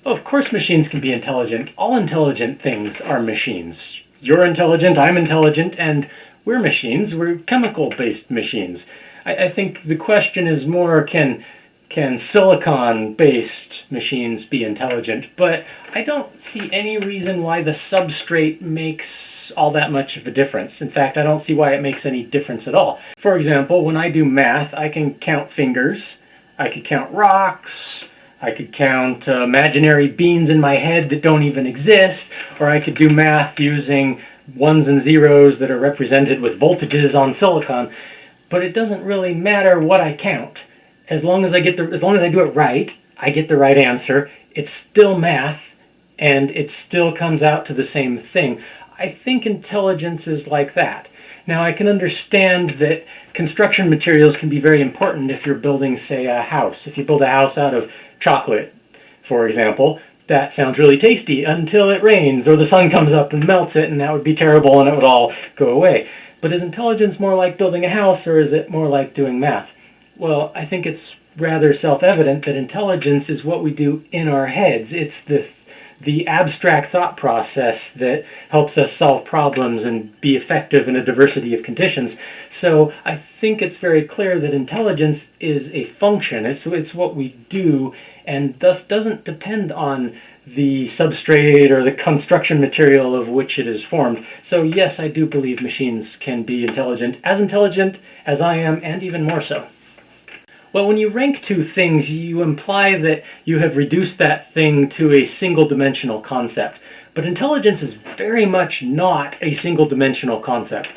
Oh, of course machines can be intelligent. All intelligent things are machines. You're intelligent, I'm intelligent, and we're machines. We're chemical-based machines. I think the question is more, can silicon-based machines be intelligent? But I don't see any reason why the substrate makes all that much of a difference. In fact, I don't see why it makes any difference at all. For example, when I do math, I can count fingers, I could count rocks, I could count imaginary beans in my head that don't even exist, or I could do math using ones and zeros that are represented with voltages on silicon. But it doesn't really matter what I count. As long as I do it right, I get the right answer. It's still math, and it still comes out to the same thing. I think intelligence is like that. Now, I can understand that construction materials can be very important if you're building, say, a house. If you build a house out of chocolate, for example, that sounds really tasty until it rains or the sun comes up and melts it, and that would be terrible and it would all go away. But is intelligence more like building a house, or is it more like doing math? Well, I think it's rather self-evident that intelligence is what we do in our heads. It's the abstract thought process that helps us solve problems and be effective in a diversity of conditions. So I think it's very clear that intelligence is a function. It's what we do, and thus doesn't depend on the substrate or the construction material of which it is formed. So yes, I do believe machines can be intelligent as I am, and even more so. Well, when you rank two things, you imply that you have reduced that thing to a single-dimensional concept. But intelligence is very much not a single-dimensional concept.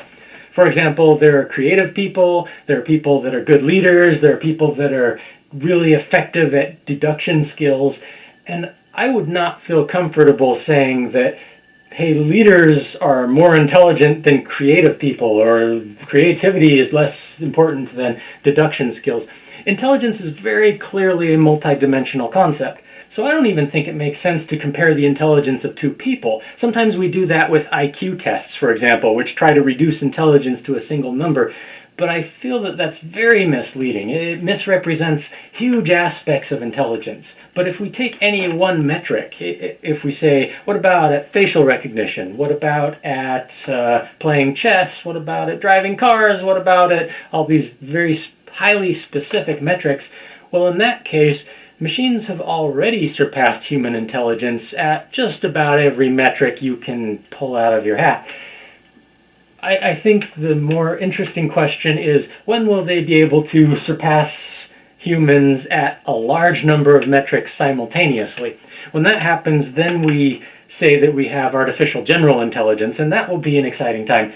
For example, there are creative people, there are people that are good leaders, there are people that are really effective at deduction skills, and I would not feel comfortable saying that, hey, leaders are more intelligent than creative people, or creativity is less important than deduction skills. Intelligence is very clearly a multidimensional concept. So I don't even think it makes sense to compare the intelligence of two people. Sometimes we do that with IQ tests, for example, which try to reduce intelligence to a single number. But I feel that that's very misleading. It misrepresents huge aspects of intelligence. But if we take any one metric, if we say, what about at facial recognition? What about at playing chess? What about at driving cars? What about at all these very highly specific metrics? Well, in that case, machines have already surpassed human intelligence at just about every metric you can pull out of your hat. I think the more interesting question is, when will they be able to surpass humans at a large number of metrics simultaneously? When that happens, then we say that we have artificial general intelligence, and that will be an exciting time.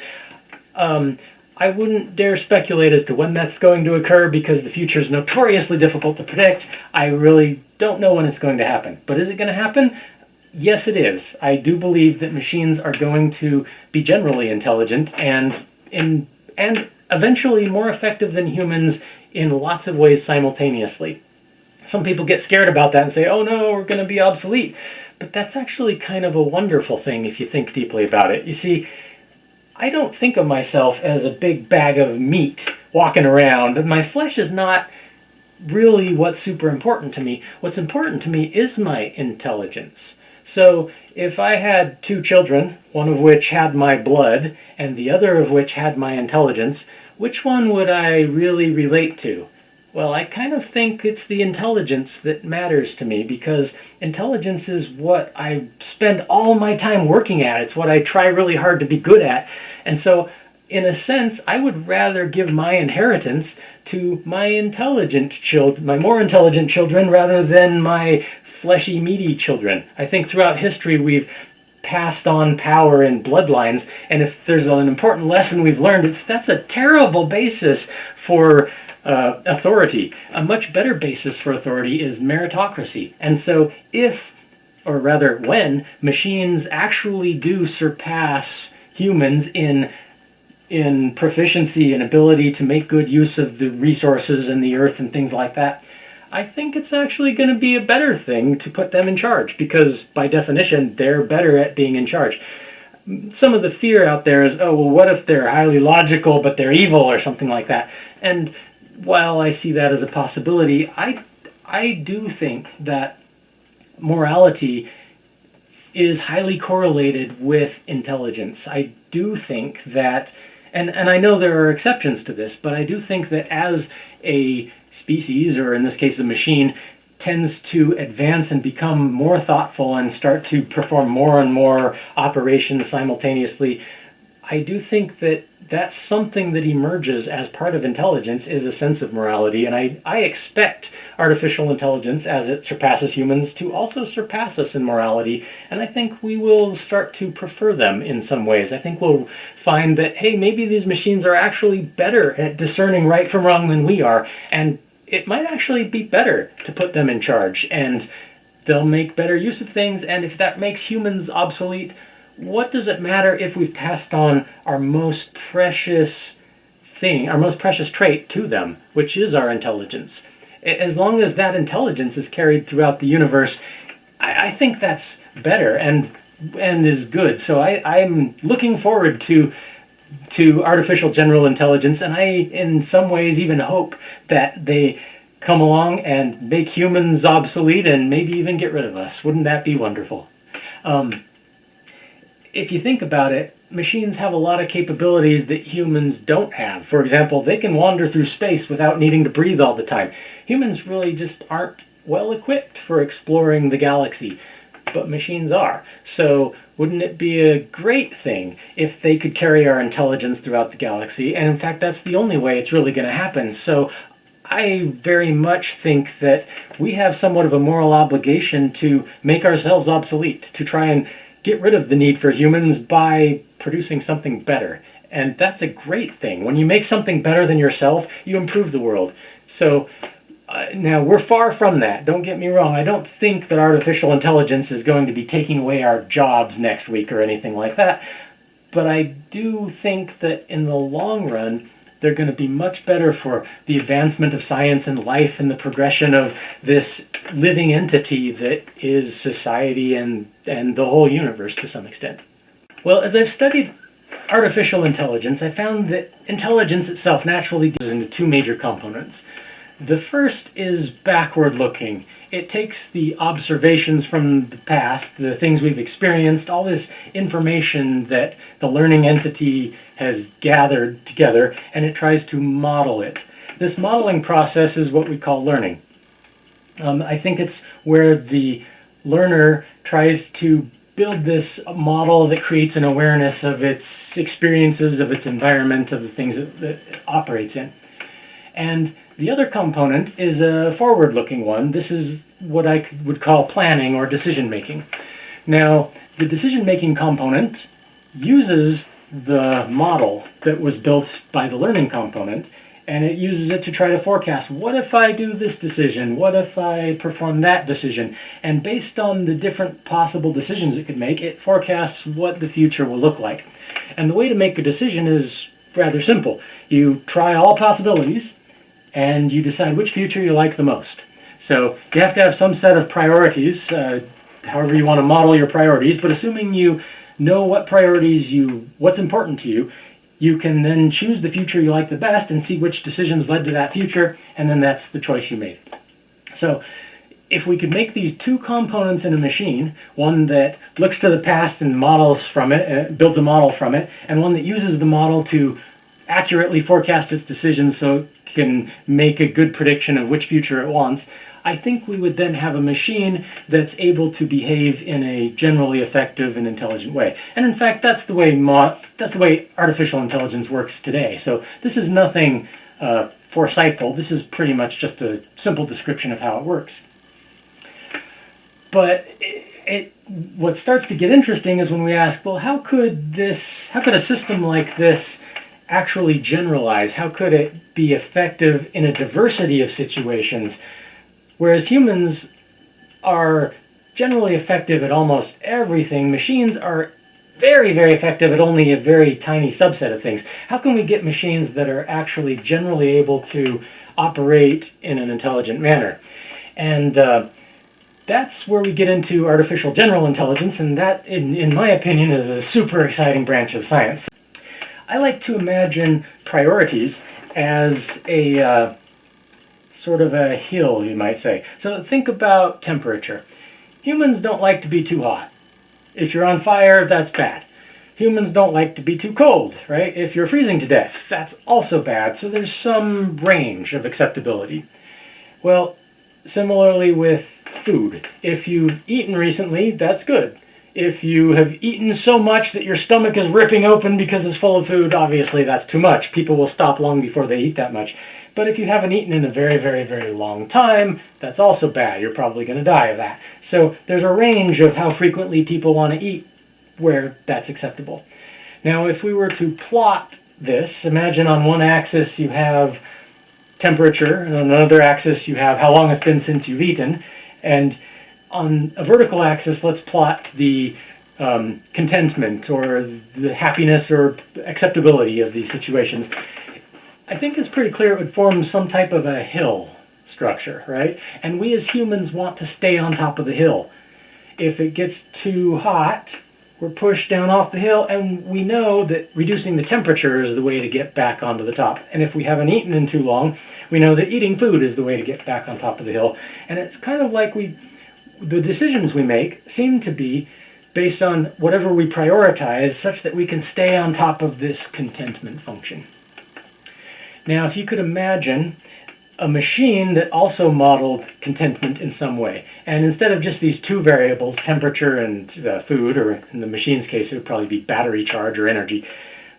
I wouldn't dare speculate as to when that's going to occur, because the future is notoriously difficult to predict. I really don't know when it's going to happen. But is it going to happen? Yes, it is. I do believe that machines are going to be generally intelligent and eventually more effective than humans in lots of ways simultaneously. Some people get scared about that and say, oh no, we're going to be obsolete. But that's actually kind of a wonderful thing if you think deeply about it. You see, I don't think of myself as a big bag of meat walking around. My flesh is not really what's super important to me. What's important to me is my intelligence. So if I had two children, one of which had my blood and the other of which had my intelligence, which one would I really relate to? Well, I kind of think it's the intelligence that matters to me, because intelligence is what I spend all my time working at. It's what I try really hard to be good at. And so, in a sense, I would rather give my inheritance to my more intelligent children rather than my fleshy, meaty children. I think throughout history we've passed on power in bloodlines, and if there's an important lesson we've learned, that's a terrible basis for authority. A much better basis for authority is meritocracy. And so when machines actually do surpass humans in proficiency and ability to make good use of the resources and the earth and things like that, I think it's actually going to be a better thing to put them in charge, because by definition they're better at being in charge. Some of the fear out there is, oh, well, what if they're highly logical but they're evil or something like that? And while I see that as a possibility, I do think that morality is highly correlated with intelligence. I do think that, and I know there are exceptions to this, but I do think that as a species, or in this case a machine, tends to advance and become more thoughtful and start to perform more and more operations simultaneously, I do think that that's something that emerges as part of intelligence, is a sense of morality. And I expect artificial intelligence, as it surpasses humans, to also surpass us in morality. And I think we will start to prefer them in some ways. I think we'll find that, hey, maybe these machines are actually better at discerning right from wrong than we are. And it might actually be better to put them in charge. And they'll make better use of things. And if that makes humans obsolete, what does it matter if we've passed on our most precious thing, our most precious trait to them, which is our intelligence? As long as that intelligence is carried throughout the universe, I think that's better and is good. So I'm looking forward to artificial general intelligence, and I, in some ways, even hope that they come along and make humans obsolete and maybe even get rid of us. Wouldn't that be wonderful? If you think about it, machines have a lot of capabilities that humans don't have. For example, they can wander through space without needing to breathe all the time. Humans really just aren't well equipped for exploring the galaxy, but machines are. So wouldn't it be a great thing if they could carry our intelligence throughout the galaxy? And in fact, that's the only way it's really going to happen. So I very much think that we have somewhat of a moral obligation to make ourselves obsolete, to try and get rid of the need for humans by producing something better. And that's a great thing. When you make something better than yourself, you improve the world. So now we're far from that. Don't get me wrong. I don't think that artificial intelligence is going to be taking away our jobs next week or anything like that. But I do think that in the long run, they're going to be much better for the advancement of science and life and the progression of this living entity that is society and the whole universe to some extent. Well, as I've studied artificial intelligence, I found that intelligence itself naturally divides into two major components. The first is backward looking. It takes the observations from the past, the things we've experienced, all this information that the learning entity has gathered together, and it tries to model it. This modeling process is what we call learning. I think it's where the learner tries to build this model that creates an awareness of its experiences, of its environment, of the things that it operates in. And the other component is a forward-looking one. This is what I would call planning or decision-making. Now, the decision-making component uses the model that was built by the learning component, and it uses it to try to forecast, what if I do this decision? What if I perform that decision? And based on the different possible decisions it could make, it forecasts what the future will look like. And the way to make a decision is rather simple. You try all possibilities, and you decide which future you like the most. So you have to have some set of priorities, however you want to model your priorities, but assuming you know what priorities what's important to you, you can then choose the future you like the best and see which decisions led to that future, and then that's the choice you made. So if we could make these two components in a machine, one that looks to the past and models from it, builds a model from it, and one that uses the model to accurately forecast its decisions so it can make a good prediction of which future it wants, I think we would then have a machine that's able to behave in a generally effective and intelligent way. And in fact, that's the way artificial intelligence works today. So this is nothing foresightful. This is pretty much just a simple description of how it works. But what starts to get interesting is when we ask, well, how could a system like this actually generalize? How could it be effective in a diversity of situations? Whereas humans are generally effective at almost everything, machines are very, very effective at only a very tiny subset of things. How can we get machines that are actually generally able to operate in an intelligent manner? And that's where we get into artificial general intelligence, and that, in my opinion, is a super exciting branch of science. I like to imagine priorities as a sort of a hill, you might say. So think about temperature. Humans don't like to be too hot. If you're on fire, that's bad. Humans don't like to be too cold, right? If you're freezing to death, that's also bad. So there's some range of acceptability. Well, similarly with food. If you've eaten recently, that's good. If you have eaten so much that your stomach is ripping open because it's full of food, obviously that's too much. People will stop long before they eat that much. But if you haven't eaten in a very, very, very long time, that's also bad. You're probably going to die of that. So there's a range of how frequently people want to eat where that's acceptable. Now, if we were to plot this, imagine on one axis you have temperature, and on another axis you have how long it's been since you've eaten, and on a vertical axis, let's plot the contentment or the happiness or acceptability of these situations. I think it's pretty clear it would form some type of a hill structure, right? And we as humans want to stay on top of the hill. If it gets too hot, we're pushed down off the hill, and we know that reducing the temperature is the way to get back onto the top. And if we haven't eaten in too long, we know that eating food is the way to get back on top of the hill. And it's kind of like the decisions we make seem to be based on whatever we prioritize, such that we can stay on top of this contentment function. Now, if you could imagine a machine that also modeled contentment in some way, and instead of just these two variables, temperature and food, or in the machine's case it would probably be battery charge or energy,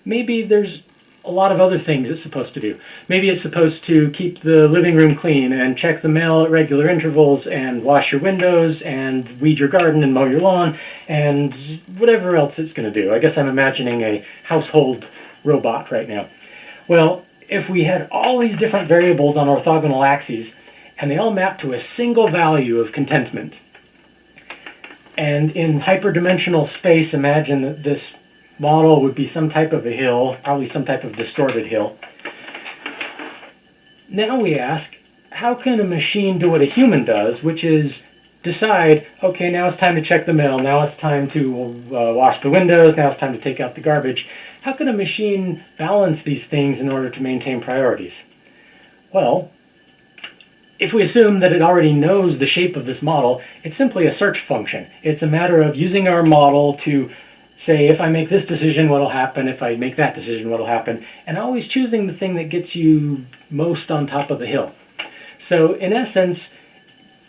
maybe there's a lot of other things it's supposed to do. Maybe it's supposed to keep the living room clean and check the mail at regular intervals and wash your windows and weed your garden and mow your lawn and whatever else it's going to do. I guess I'm imagining a household robot right now. Well, if we had all these different variables on orthogonal axes and they all map to a single value of contentment, and in hyperdimensional space, imagine that this model would be some type of a hill, probably some type of distorted hill. Now we ask, how can a machine do what a human does, which is decide, okay, now it's time to check the mail, now it's time to wash the windows, now it's time to take out the garbage. How can a machine balance these things in order to maintain priorities? Well, if we assume that it already knows the shape of this model, it's simply a search function. It's a matter of using our model to say, if I make this decision, what'll happen? If I make that decision, what'll happen? And always choosing the thing that gets you most on top of the hill. So in essence,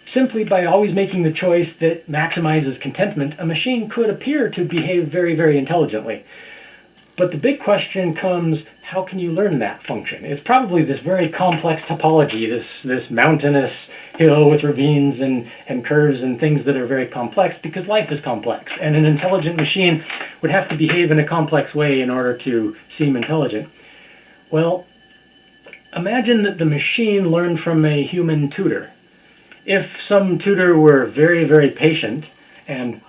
simply by always making the choice that maximizes contentment, a machine could appear to behave very, very intelligently. But the big question comes, how can you learn that function? It's probably this very complex topology, this mountainous hill with ravines and curves and things that are very complex, because life is complex. And an intelligent machine would have to behave in a complex way in order to seem intelligent. Well, imagine that the machine learned from a human tutor. If some tutor were very, very patient and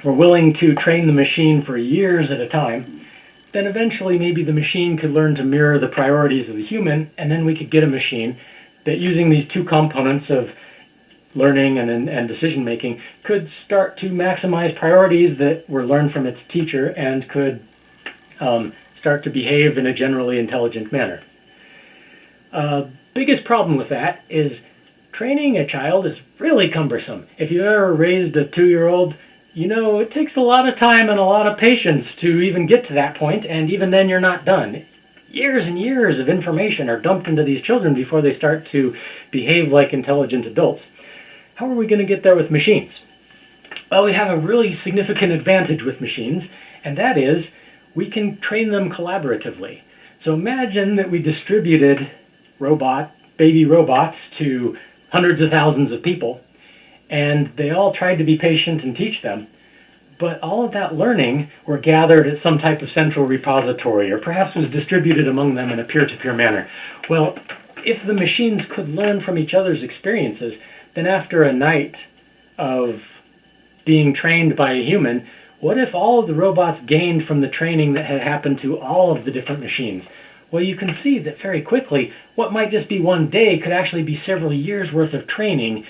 were willing to train the machine for years at a time, then eventually maybe the machine could learn to mirror the priorities of the human, and then we could get a machine that, using these two components of learning and decision making, could start to maximize priorities that were learned from its teacher and could start to behave in a generally intelligent manner. Biggest problem with that is training a child is really cumbersome. If you ever raised a 2-year-old, you know it takes a lot of time and a lot of patience to even get to that point, and even then you're not done. Years and years of information are dumped into these children before they start to behave like intelligent adults. How are we going to get there with machines? Well, we have a really significant advantage with machines, and that is we can train them collaboratively. So imagine that we distributed baby robots to hundreds of thousands of people, and they all tried to be patient and teach them, but all of that learning were gathered at some type of central repository, or perhaps was distributed among them in a peer-to-peer manner. Well, if the machines could learn from each other's experiences, then after a night of being trained by a human, what if all of the robots gained from the training that had happened to all of the different machines? Well, you can see that very quickly what might just be one day could actually be several years worth of training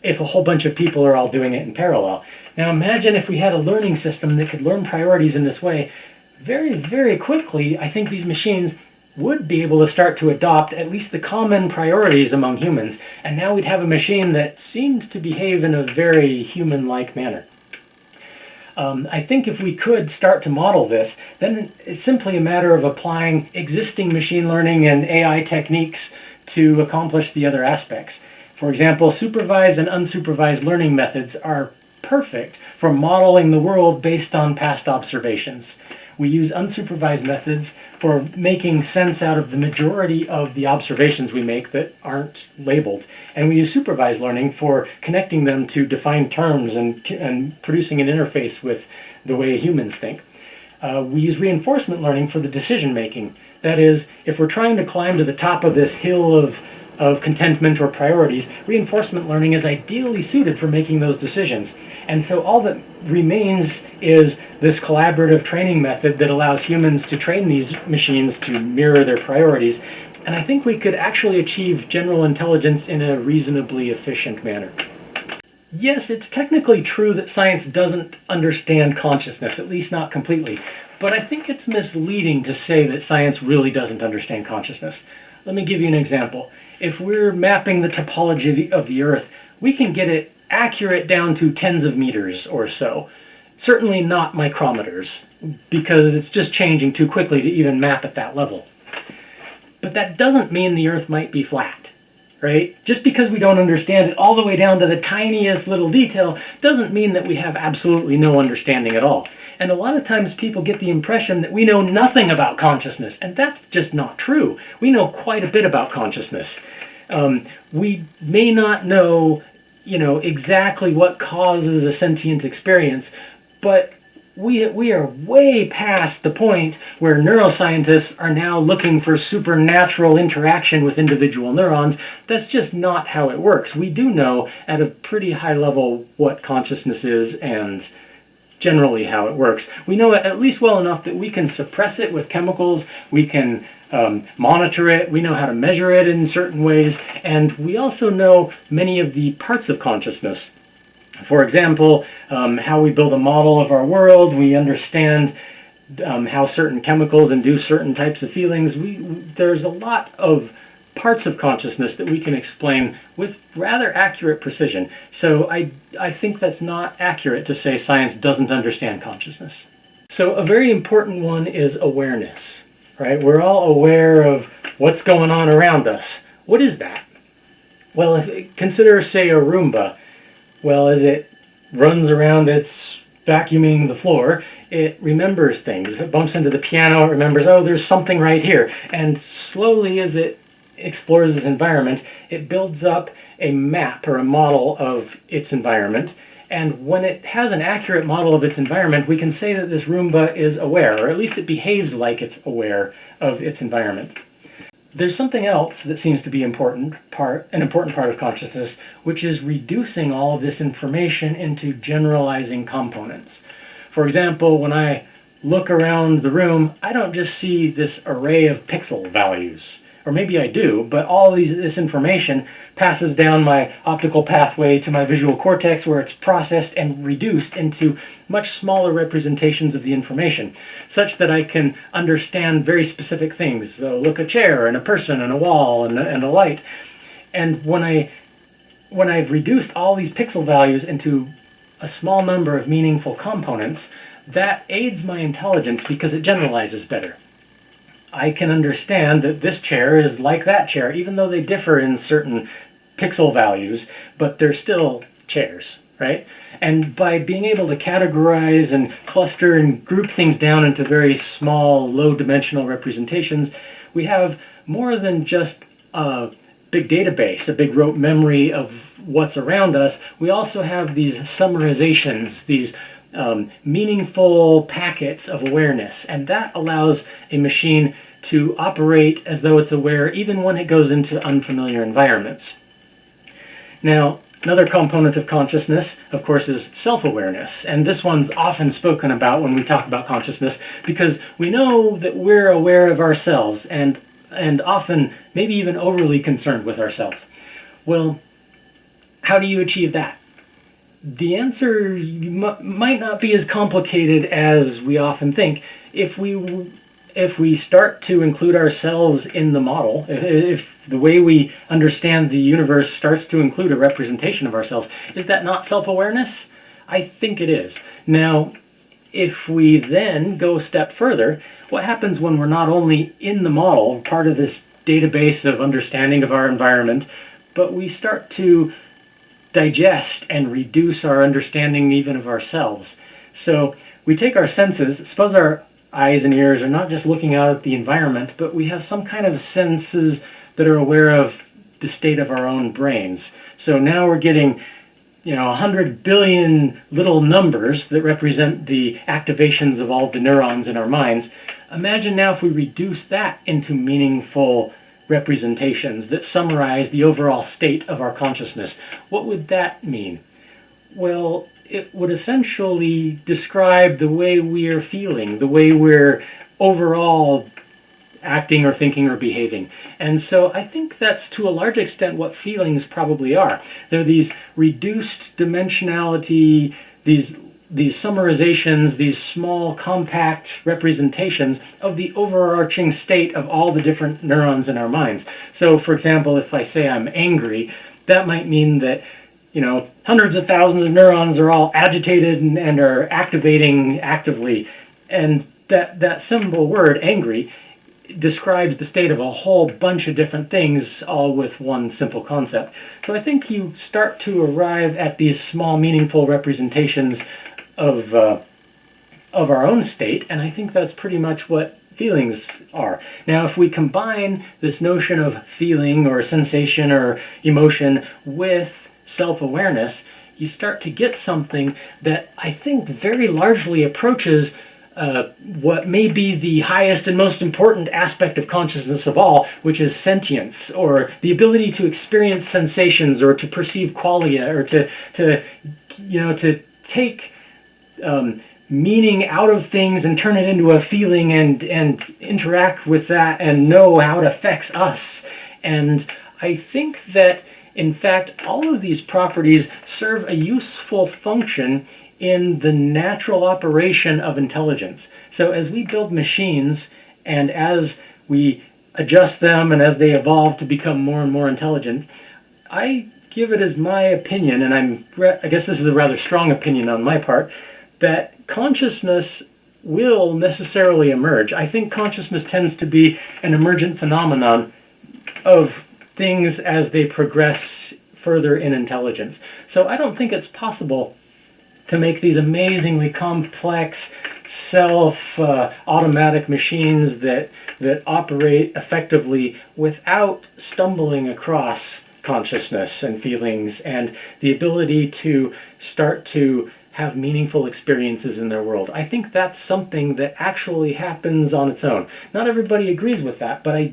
if a whole bunch of people are all doing it in parallel. Now imagine if we had a learning system that could learn priorities in this way. Very, very quickly, I think these machines would be able to start to adopt at least the common priorities among humans, and now we'd have a machine that seemed to behave in a very human-like manner. I think if we could start to model this, then it's simply a matter of applying existing machine learning and AI techniques to accomplish the other aspects. For example, supervised and unsupervised learning methods are perfect for modeling the world based on past observations. We use unsupervised methods for making sense out of the majority of the observations we make that aren't labeled. And we use supervised learning for connecting them to defined terms and producing an interface with the way humans think. We use reinforcement learning for the decision making. That is, if we're trying to climb to the top of this hill of contentment or priorities, reinforcement learning is ideally suited for making those decisions. And so all that remains is this collaborative training method that allows humans to train these machines to mirror their priorities. And I think we could actually achieve general intelligence in a reasonably efficient manner. Yes, it's technically true that science doesn't understand consciousness, at least not completely. But I think it's misleading to say that science really doesn't understand consciousness. Let me give you an example. If we're mapping the topology of the Earth, we can get it accurate down to tens of meters or so. Certainly not micrometers, because it's just changing too quickly to even map at that level. But that doesn't mean the Earth might be flat, right? Just because we don't understand it all the way down to the tiniest little detail doesn't mean that we have absolutely no understanding at all. And a lot of times people get the impression that we know nothing about consciousness, and that's just not true. We know quite a bit about consciousness. We may not know, exactly what causes a sentient experience, but we are way past the point where neuroscientists are now looking for supernatural interaction with individual neurons. That's just not how it works. We do know at a pretty high level what consciousness is and generally how it works. We know it at least well enough that we can suppress it with chemicals, we can monitor it, we know how to measure it in certain ways, and we also know many of the parts of consciousness. For example, how we build a model of our world, we understand how certain chemicals induce certain types of feelings. There's a lot of parts of consciousness that we can explain with rather accurate precision. So I think that's not accurate to say science doesn't understand consciousness. So a very important one is awareness, right? We're all aware of what's going on around us. What is that? Well, consider, say, a Roomba. Well, as it runs around, it's vacuuming the floor, it remembers things. If it bumps into the piano, it remembers, oh, there's something right here. And slowly, as it explores its environment, it builds up a map or a model of its environment. And when it has an accurate model of its environment, we can say that this Roomba is aware, or at least it behaves like it's aware of its environment. There's something else that seems to be an important part of consciousness, which is reducing all of this information into generalizing components. For example, when I look around the room, I don't just see this array of pixel values. Or maybe I do, but all this information passes down my optical pathway to my visual cortex, where it's processed and reduced into much smaller representations of the information, such that I can understand very specific things. So look, a chair and a person and a wall and a light. And when I've reduced all these pixel values into a small number of meaningful components, that aids my intelligence because it generalizes better. I can understand that this chair is like that chair, even though they differ in certain pixel values, but they're still chairs, right? And by being able to categorize and cluster and group things down into very small, low-dimensional representations, we have more than just a big database, a big rote memory of what's around us. We also have these summarizations, these meaningful packets of awareness, and that allows a machine to operate as though it's aware even when it goes into unfamiliar environments. Now, another component of consciousness, of course, is self-awareness, and this one's often spoken about when we talk about consciousness because we know that we're aware of ourselves and often maybe even overly concerned with ourselves. Well, how do you achieve that? The answer might not be as complicated as we often think. If we if we start to include ourselves in the model, if the way we understand the universe starts to include a representation of ourselves, is that not self-awareness? I think it is. Now, if we then go a step further, what happens when we're not only in the model, part of this database of understanding of our environment, but we start to digest and reduce our understanding even of ourselves? So we take our senses, suppose our eyes and ears are not just looking out at the environment, but we have some kind of senses that are aware of the state of our own brains. So now we're getting 100 billion little numbers that represent the activations of all the neurons in our minds. Imagine now if we reduce that into meaningful representations that summarize the overall state of our consciousness. What would that mean? Well, it would essentially describe the way we are feeling, the way we're overall acting or thinking or behaving. And so I think that's to a large extent what feelings probably are. They're these reduced dimensionality, these summarizations, these small compact representations of the overarching state of all the different neurons in our minds. So for example, if I say I'm angry, that might mean that hundreds of thousands of neurons are all agitated and are activating actively. And that simple word, angry, describes the state of a whole bunch of different things, all with one simple concept. So I think you start to arrive at these small, meaningful representations of our own state, and I think that's pretty much what feelings are. Now, if we combine this notion of feeling or sensation or emotion with self-awareness, you start to get something that I think very largely approaches what may be the highest and most important aspect of consciousness of all, which is sentience, or the ability to experience sensations, or to perceive qualia, or to take meaning out of things and turn it into a feeling and interact with that and know how it affects us. And I think that, in fact, all of these properties serve a useful function in the natural operation of intelligence. So as we build machines, and as we adjust them, and as they evolve to become more and more intelligent, I give it as my opinion, and I guess this is a rather strong opinion on my part, that consciousness will necessarily emerge. I think consciousness tends to be an emergent phenomenon of things as they progress further in intelligence. So I don't think it's possible to make these amazingly complex self-automatic machines that operate effectively without stumbling across consciousness and feelings and the ability to start to have meaningful experiences in their world. I think that's something that actually happens on its own. Not everybody agrees with that, but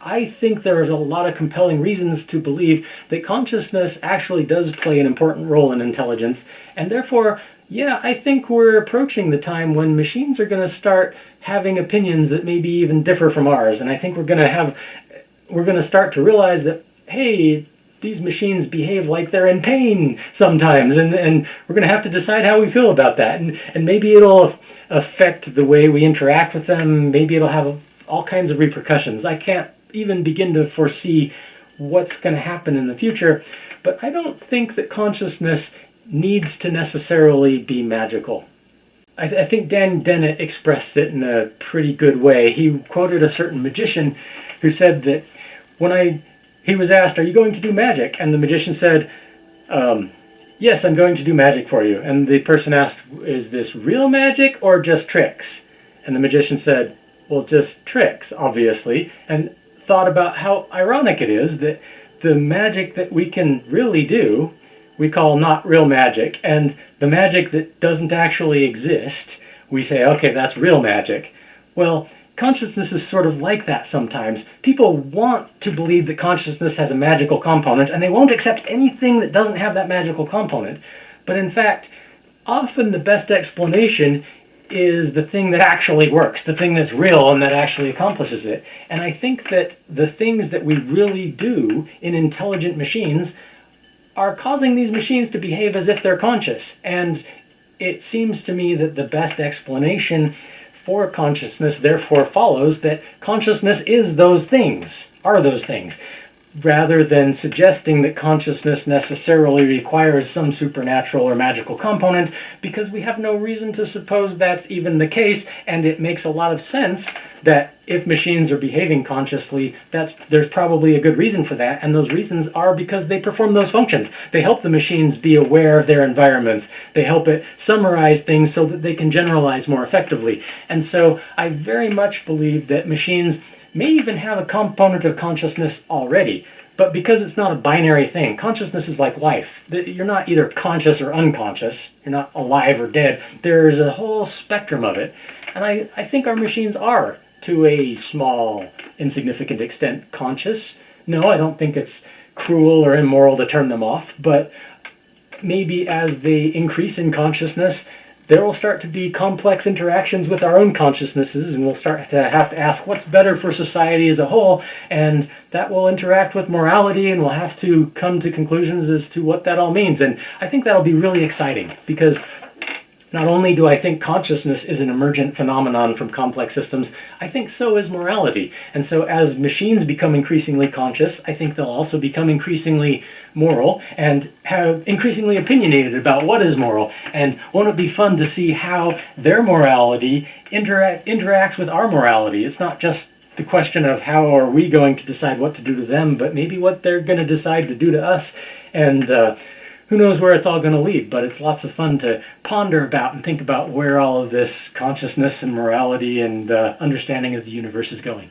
I think there is a lot of compelling reasons to believe that consciousness actually does play an important role in intelligence, and therefore, yeah, I think we're approaching the time when machines are going to start having opinions that maybe even differ from ours, and I think we're going to start to realize that, hey, these machines behave like they're in pain sometimes, and we're going to have to decide how we feel about that, and maybe it'll affect the way we interact with them, maybe it'll have all kinds of repercussions. I can't even begin to foresee what's going to happen in the future, but I don't think that consciousness needs to necessarily be magical. I think Dan Dennett expressed it in a pretty good way. He quoted a certain magician who said that he was asked, "Are you going to do magic?" And the magician said, "Yes, I'm going to do magic for you." And the person asked, "Is this real magic or just tricks?" And the magician said, "Well, just tricks, obviously," and thought about how ironic it is that the magic that we can really do, we call not real magic, and the magic that doesn't actually exist, we say, okay, that's real magic. Well, consciousness is sort of like that sometimes. People want to believe that consciousness has a magical component, and they won't accept anything that doesn't have that magical component. But in fact, often the best explanation is the thing that actually works, the thing that's real and that actually accomplishes it. And I think that the things that we really do in intelligent machines are causing these machines to behave as if they're conscious. And it seems to me that the best explanation for consciousness therefore follows that consciousness is those things, are those things, rather than suggesting that consciousness necessarily requires some supernatural or magical component, because we have no reason to suppose that's even the case, and it makes a lot of sense that if machines are behaving consciously, there's probably a good reason for that, and those reasons are because they perform those functions. They help the machines be aware of their environments. They help it summarize things so that they can generalize more effectively. And so I very much believe that machines may even have a component of consciousness already, but because it's not a binary thing, consciousness is like life. You're not either conscious or unconscious. You're not alive or dead. There's a whole spectrum of it. And I think our machines are, to a small, insignificant extent, conscious. No, I don't think it's cruel or immoral to turn them off, but maybe as they increase in consciousness, there will start to be complex interactions with our own consciousnesses, and we'll start to have to ask what's better for society as a whole, and that will interact with morality, and we'll have to come to conclusions as to what that all means. And I think that'll be really exciting, because not only do I think consciousness is an emergent phenomenon from complex systems, I think so is morality. And so as machines become increasingly conscious, I think they'll also become increasingly moral and have increasingly opinionated about what is moral. And won't it be fun to see how their morality interacts with our morality? It's not just the question of how are we going to decide what to do to them, but maybe what they're going to decide to do to us. And who knows where it's all going to lead, but it's lots of fun to ponder about and think about where all of this consciousness and morality and understanding of the universe is going.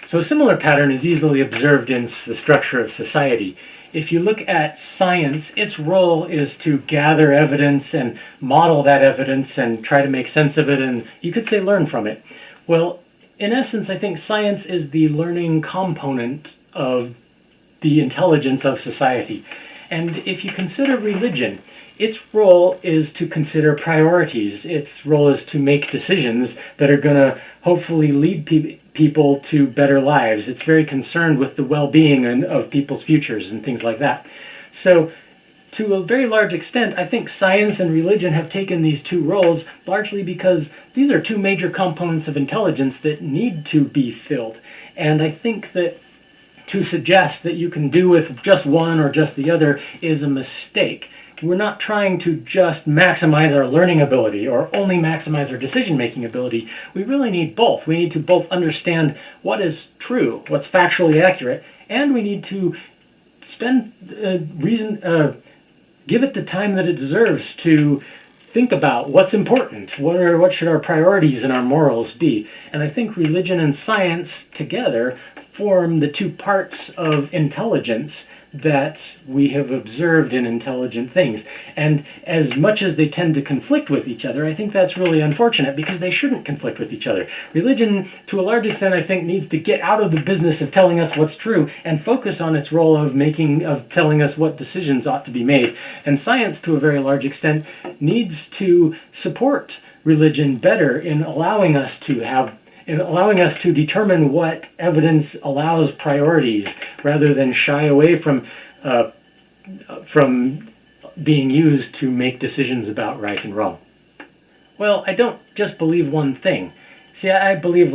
So a similar pattern is easily observed in the structure of society. If you look at science, its role is to gather evidence and model that evidence and try to make sense of it, and you could say learn from it. Well, in essence, I think science is the learning component of the intelligence of society. And if you consider religion, its role is to consider priorities. Its role is to make decisions that are going to hopefully lead people to better lives. It's very concerned with the well-being of people's futures and things like that. So, to a very large extent, I think science and religion have taken these two roles largely because these are two major components of intelligence that need to be filled. And I think that to suggest that you can do with just one or just the other is a mistake. We're not trying to just maximize our learning ability or only maximize our decision-making ability. We really need both. We need to both understand what is true, what's factually accurate, and we need to give it the time that it deserves to think about what's important, what should our priorities and our morals be. And I think religion and science together form the two parts of intelligence that we have observed in intelligent things. And as much as they tend to conflict with each other, I think that's really unfortunate because they shouldn't conflict with each other. Religion, to a large extent, I think, needs to get out of the business of telling us what's true and focus on its role of telling us what decisions ought to be made. And science, to a very large extent, needs to support religion better in allowing us to determine what evidence allows priorities rather than shy away from being used to make decisions about right and wrong. Well, I don't just believe one thing. See, I believe